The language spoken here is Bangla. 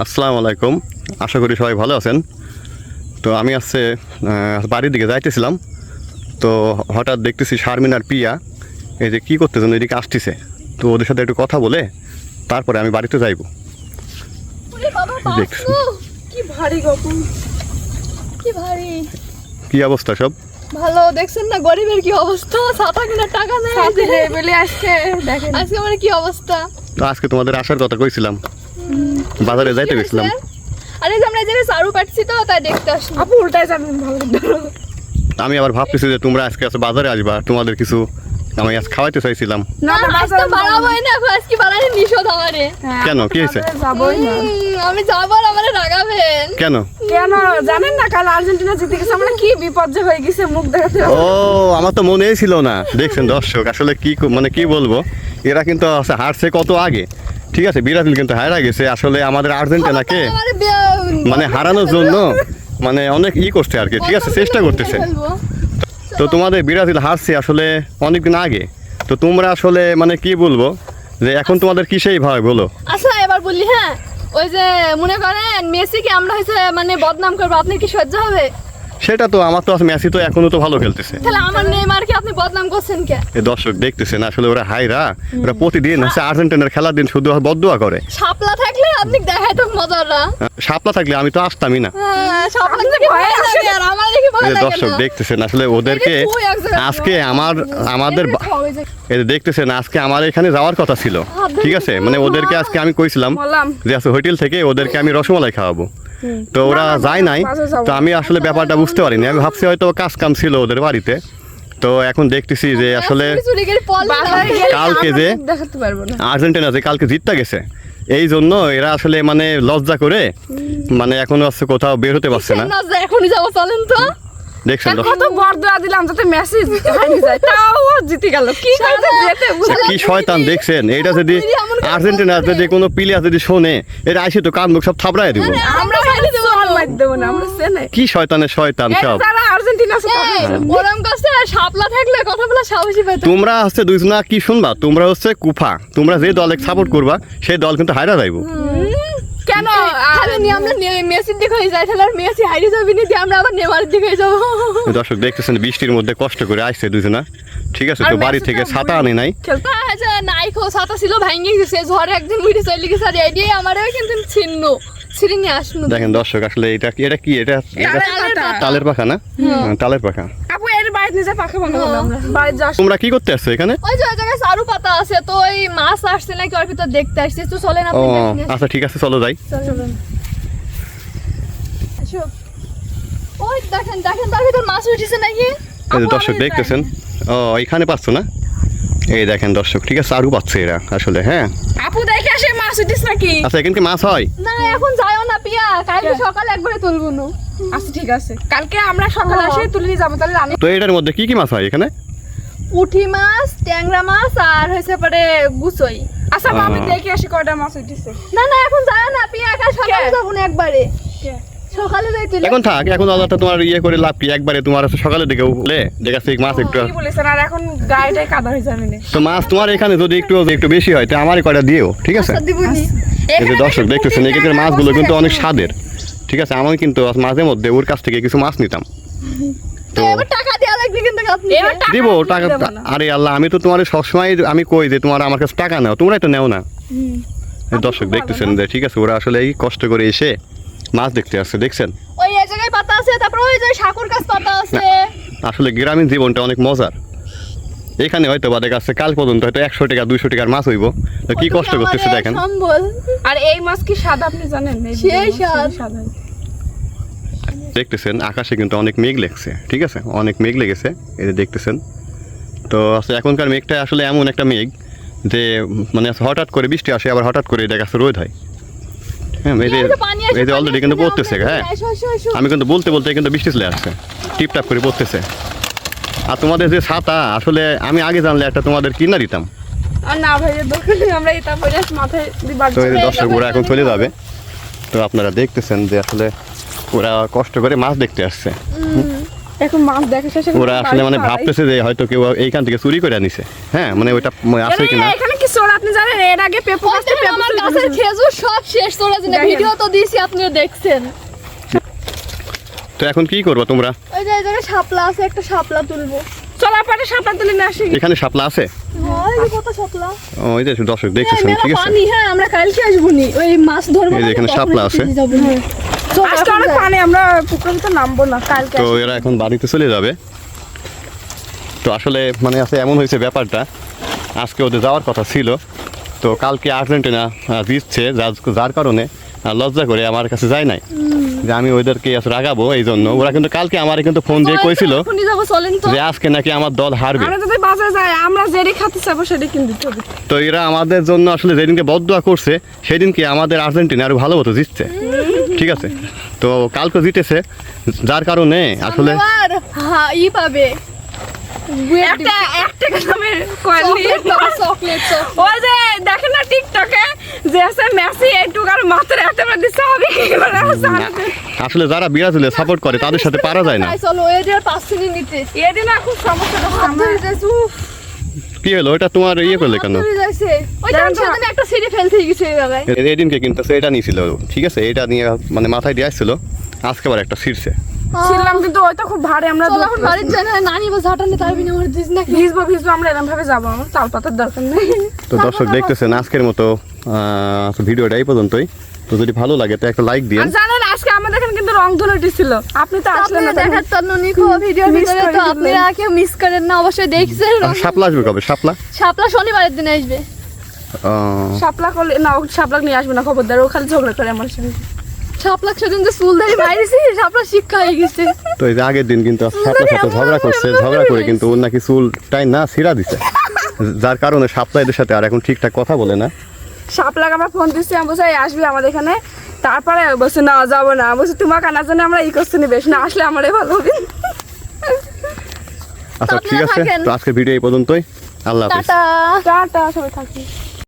আসসালামু আলাইকুম, আশা করি সবাই ভালো আছেন। তো আমি আজকে বাড়ির দিকে যাইতেছিলাম, তো হঠাৎ দেখতেছি শারমিন আর পিয়া এই যে কী করতেছেন এদিকে আসতেছে। তো ওদের সাথে একটু কথা বলে তারপরে আমি বাড়িতে যাইব। দেখতেছি কি ভারী গপু, কি ভারী। কি অবস্থা সব? ভালো দেখছেন না গরিবের কি অবস্থা, ছাতা কেনার টাকা নেই বলে আজকে দেখেন আজকে আমার কি অবস্থা। তো আজকে তোমাদের আসার কথা কইছিলাম, বাজারে যাইতে গেছিলাম। আরে যে আমরা এখানে চারু পাচ্ছি তো তাই দেখতে আসি। আপু উল্টায় যাবেন ভালো। আমি আবার ভাবতেছি যে তোমরা আজকে বাজারে আসবা, তোমাদের কিছু আমি আজ খাওয়াইতে চাইছিলাম। না আজকে বাড়াবোই না, আজকে বাড়ানি নিষেধ আমারে। কেন, কি হয়েছে? যাবই না আমি, যাব আর আমারে রাগাবেন কেন? কেন জানেন না, কাল আর্জেন্টিনা জিতে গেছে, আমরা কি বিপর্যয় হয়ে গেছে মুখ দেখাতে। ও আমার তো মনেই ছিল না। দেখছেন দর্শক, আসলে কি মানে কি বলবো, এরা কিন্তু হারছে কত আগে। ঠিক আছে, ব্রাজিল কিন্তু হারা গেছে। আসলে আমাদের আর্জেন্টিনাকে মানে হারানোর জন্য মানে অনেক করছে আর কি। ঠিক আছে, চেষ্টা করতেছে। তো তোমাদের ব্রাজিল হারছে আসলে অনেকদিন আগে। তো তোমরা আসলে মানে কি বলবো যে এখন তোমাদের কিসেই ভয় বলো? আচ্ছা এবার বলি, হ্যাঁ ওই যে মনে করেন মেসিকে আমরা হচ্ছে মানে বদনাম করবো, আপনার কি সহ্য হবে? সেটা তো আমার তো মেসি তো এখনো তো ভালো খেলতেছে, তাহলে আমার নেইমারকে আপনি বদনাম করছেন কে? এই দর্শক দেখতেছেন আসলে ওরা হাইরা, ওরা প্রতিদিন হচ্ছে আর্জেন্টিনার খেলার দিন শুধু বদদুয়া করে। শাপলা থাকলে আপনি দেখাই তো মজারা। শাপলা থাকলে আমি তো আসতামই না। শাপলা থেকে ভয় আসে আর আমার দেখি ভয় লাগে না। দর্শক দেখতেছেন আসলে ওদেরকে আজকে আমাদের এই যে দেখতেছেন আজকে আমার এখানে যাওয়ার কথা ছিল। ঠিক আছে, মানে ওদেরকে আজকে আমি কইছিলাম যে আজকে হোটেল থেকে ওদেরকে আমি রসমালাই খাওয়াবো। তো ওরা যায় নাই। তো আমি আসলে ব্যাপারটা বুঝতে পারিনি, আমি ভাবছি হয়তো কাজ কাম ছিল ওদের বাড়িতে। তো এখন দেখতেছি যে আসলে কালকে যে আর্জেন্টিনা যে কালকে জিততে গেছে, এই জন্য এরা আসলে মানে লজ্জা করে মানে এখন আসছে কোথাও বের হতে পারছে না। এখনই যাবো, চলেন তো। দেখছেন কত বড়দোয়া দিলাম যাতে মেসেজ হারিয়ে যায়, তাও জিতে গেল। কি করতে যেতে কি শয়তান দেখছেন, এটা যদি আর্জেন্টিনা যদি কোনো প্লেয়ার যদি শোনে, এটা আইসে তো কান মুখ সব থাবড়ায় দিব। আমরা খালি দেব আর মার দেব না, আমরা চেনে কি শয়তানের শয়তান সব। যারা আর্জেন্টিনা ওরম কাছে শাপলা থাকলে কথা বলা সাহসী পাইতো। তোমরা হচ্ছে দুইজনা কি শুনবা, তোমরা হচ্ছে কুফা, তোমরা যে দলে সাপোর্ট করবা সেই দল কিন্তু হাইরা যাইবো। কেন আমরা মেসির দিকে হয়ে যাই, তাহলে আর মেসি হারিয়ে যাবি না, আমরা আবার নেমারের দিকে যাবো। দর্শক দেখতেছেন বৃষ্টির মধ্যে কষ্ট করে আসছে দুজনা। ঠিক আছে, তো বাড়ি থেকে ছাতা আনে নাই। নাইকো ছাতা ছিল ভাঙিয়ে গেছে, ঝড়ে একদিন উঠে চলে গেছে। আর এদিকে আমারও কিন্তু ছিন্ন ছিঁড়ে আসলো। দেখেন দর্শক আসলে এটা কি, এটা তালের পাখা না? তালের পাখা। আপু এর বাইরে নিয়ে যা পাখা বানাবো আমরা। বাইরে যা। তোমরা কি করতে আসছো এখানে? ওই যে জায়গায় চারু পাতা আছে, তো ওই মাছ আসছে নাকি ওর ভিতর দেখতে আসছে। তো চলেন ও আপনি। আচ্ছা ঠিক আছে, চলো যাই। চলেন। আসো। ওই দেখেন দেখেন তার ভিতর মাছ উঠেছে নাকি? এই যে দর্শক দেখতেছেন, ও এখানে পাচ্ছ না? এই দেখেন দর্শক, ঠিক আছে, আরো পাচ্ছে এরা আসলে। হ্যাঁ আপু দেখে আসে মাছ উঠিস নাকি? আচ্ছা এখানে কি মাছ হয়? না এখন যাও না পিয়া, কালকে সকালে একবারে তুলবো না। আচ্ছা ঠিক আছে, কালকে আমরা সকালে এসে তুলে নিয়ে যাবো। তাহলে তো এটার মধ্যে কি কি মাছ হয় এখানে? পুঁটি মাছ, ট্যাংরা মাছ আর হইছে পরে গুছই। আচ্ছা আমি দেখে আসি কয়টা মাছ উঠিছে। না না এখন যাও না পিয়া, কাল সকালে যাবো না একবারে। সকালে যাই তুলে। এখন থাক, এখন আলাদা তোমার করে লাভ কি, একবারে তোমার সকালে দিকে উঠলে দেখাচ্ছে মাছ একটু। কি বলেছেন, আর এখন গাড়িটাই কাদা হয়ে যাবে না। তো মাছ তোমার এখানে যদি একটু বেশি হয় তো আমারই কয়টা দিও, ঠিক আছে? এই যে দর্শক দেখতেছেন এখানকার মাছগুলো কিন্তু অনেক স্বাদের। ঠিক আছে, আমি কিন্তু মাঝে মধ্যে ওর কাছ থেকে কিছু মাছ নিতাম। তো এবার টাকা দেওয়া লাগবে কিন্তু আপনি। দিব টাকা। আরে আল্লাহ, আমি তো তোমার সবসময় আমি কই যে তোমার আমার কাছে টাকা নাও, তোমরাই তো নেও না। দর্শক দেখতেছেন যে ঠিক আছে, ওরা আসলে এই কষ্ট করে এসে মাছ দেখতে আসছে। দেখছেন ওই এই জায়গায় পাতা আছে, তারপর ওই যে সাকুর গাছ পাতা আছে। আসলে গ্রামীণ জীবনটা অনেক মজার। এখানে হয়তো বা দেখা যাচ্ছে কাল পর্যন্ত হয়তো 100 টাকা 200 টাকার মাছ হইব, তো কি কষ্ট করতেছে দেখেন। আর এই মাছ কি স্বাদ আপনি জানেন? সেই স্বাদ। দেখতেছেন আকাশে কিন্তু অনেক মেঘ লেগেছে। ঠিক আছে, অনেক মেঘ লেগেছে, এই যে দেখতেছেন। তো আসলে এখনকার মেঘটা আসলে এমন একটা মেঘ যে মানে হঠাৎ করে বৃষ্টি আসে, আবার হঠাৎ করে দেখা যাচ্ছে রোদ হয়। হ্যাঁ এই যে অলরেডি কিন্তু পড়তেছে। হ্যাঁ আমি কিন্তু বলতে বলতে কিন্তু বৃষ্টি চলে আসছে, টিপটাপ করে পড়তেছে। আর তোমাদের যে ছাতা আসলে আমি আগে জানলে একটা তোমাদের কিনা দিতাম। না ভাই দোকানে আমরা এটা পরে মাথায় দিবার। তো এই দর্শক ওরা এখন চলে যাবে। তো আপনারা দেখতেছেন যে আসলে ওরা কষ্ট করে মাছ দেখতে আসছে। এখন মাছ দেখা শেষে ওরা আসলে মানে ভাবতেছে যে হয়তো কেউ এইখান থেকে চুরি করে আনিছে। হ্যাঁ মানে ওইটা আছে কিনা। এখানে কি চোর আপনি জানেন এর আগে পেঁপু গাছে পেঁপু আমার চুরি গাছের করেছিল। খেজুর সব শেষ চলে যায় দেখেন। ভিডিও তো দিয়েছি আপনিও দেখছেন তো এখন কি করবো তোমরা? ওই যে এই জায়গায় শাপলা আছে একটা শাপলা তুলবো চলা পাটে সাপা তুলে নিয়ে আসি এখানে শাপলা আছে? হয় এই কত শাপলা ওই যে দর্শক দেখতেছেন, মেলা ঠিক আছে? পানি হ্যাঁ আমরা কালকে আসবো নি ওই মাছ ধরবো এই যে না, এখানে তখন শাপলা আছে। একটু যাবো নি। চল, আজকে এখন অনেক যাই। পানি আমরা পুকুরে তো নামবো না কালকে তো আসি। এরা এখন বাড়িতে চলে যাবে। তো আসলে মানে আছে এমন হয়েছে ব্যাপারটা, আজকে ওদের যাওয়ার কথা ছিল, তো কালকে আর্জেন্টিনা জিতছে, যার কারণে লজ্জা করে আমার কাছে যায় নাই যে আমি ওদেরকে রাগাবো। এই জন্য ওরা কিন্তু কালকে আমার কিন্তু ফোন দিয়ে চলেন তো, কইছিল এখনই যাবো চলেন তো যে আজকে নাকি আমার দল হারবে। আমরা যদি বাজারে যাই আমরা যেটি খাতে চাইবো সেটি কিনতে হবে। তো এরা আমাদের জন্য আসলে যেদিনকে বদদোয়া করছে সেদিনকে আমাদের আর্জেন্টিনা আরো ভালো মতো জিতছে, ঠিক আছে? তো কালকে জিতেছে, যার কারণে আসলে এবার হ্যাঁ ই পাবে একটা একটা দামের কয়েল নিয়ে চকলেট ওই যে দেখেন না টিকটকে যে আছে মেসি একটু আর মাত্র একটা করে দিচ্ছে হবে কি করে আসলে যারা ব্রাজিলে সাপোর্ট করে তাদের সাথে পারা যায় না। চলো এটার 5 মিনিট নিতে এদিন না খুব সমস্যা হচ্ছে হাত আমরা ধরে যাইছে, উফ, কি হলো ওটা তোমার ইয়ে করলে কেন? হাত ধরে যাইছে। ওই জানেন তো- সেদিন একটা সিঁড়ি ফেলতে গেছে এই জায়গায় এদিনকে কিন্তু সে এটা নিয়েছিল, ঠিক আছে? এটা নিয়ে মানে মাথায় দিয়ে আসছিল, আজকে আবার একটা শীর্ষে। ছিলাম কিন্তু ওইটা খুব ভারী আমরা চল এখন বাড়ির যাই না নানি বা ঝাঁটানি তার বিনা আমার দিস নাকি ভিজবো আমরা এরকম ভাবে যাবো আমার তাল পাতার দরকার নেই তো দর্শক দেখতেছেন আজকের মতো ভিডিওটা এই পর্যন্তই। তো যদি ভালো লাগে তো একটা লাইক দিন। আর জানেন আজকে আমাদের এখানে কিন্তু রং ধনুটি ছিল আপনি তো আসলেন না আপনারা দেখার জন্য নিখো ভিডিওর Miss ভিতরে করে তো দিলেন। আপনারা কেউ মিস করেন না অবশ্যই দেখছেন আর শাপলা আসবে কবে? শাপলা শাপলা শনিবারের দিন আসবে শাপলা করলে না ও শাপলা নিয়ে আসবে না খবরদার ও খালি ঝগড়া করে আমার সাথে শাপলা সেদিন যে চুল দাঁড়িয়ে বাইরেছি শাপলা শিক্ষা হয়ে গেছে তো এই যে আগের দিন কিন্তু শাপলার সাথে ঝগড়া করছে, ঝগড়া করে কিন্তু ওর নাকি চুলটাই না ছিঁড়া দিছে, যার কারণে শাপলা এদের সাথে আর এখন ঠিকঠাক কথা বলে না। শাপলাকে আমার ফোন দিচ্ছি আমি বলছি "এই আসবি আমাদের এখানে তারপরে বলছে না যাবো না বলছে তোমার কানার জন্য আমরা ই করছি বেশ না আসলে আমারই ভালো হবে আচ্ছা তো ঠিক আপনারা আছে, থাকেন। তো আজকের ভিডিও এই পর্যন্তই। আল্লাহ হাফেজ। টাটা টাটা সবাই থাকি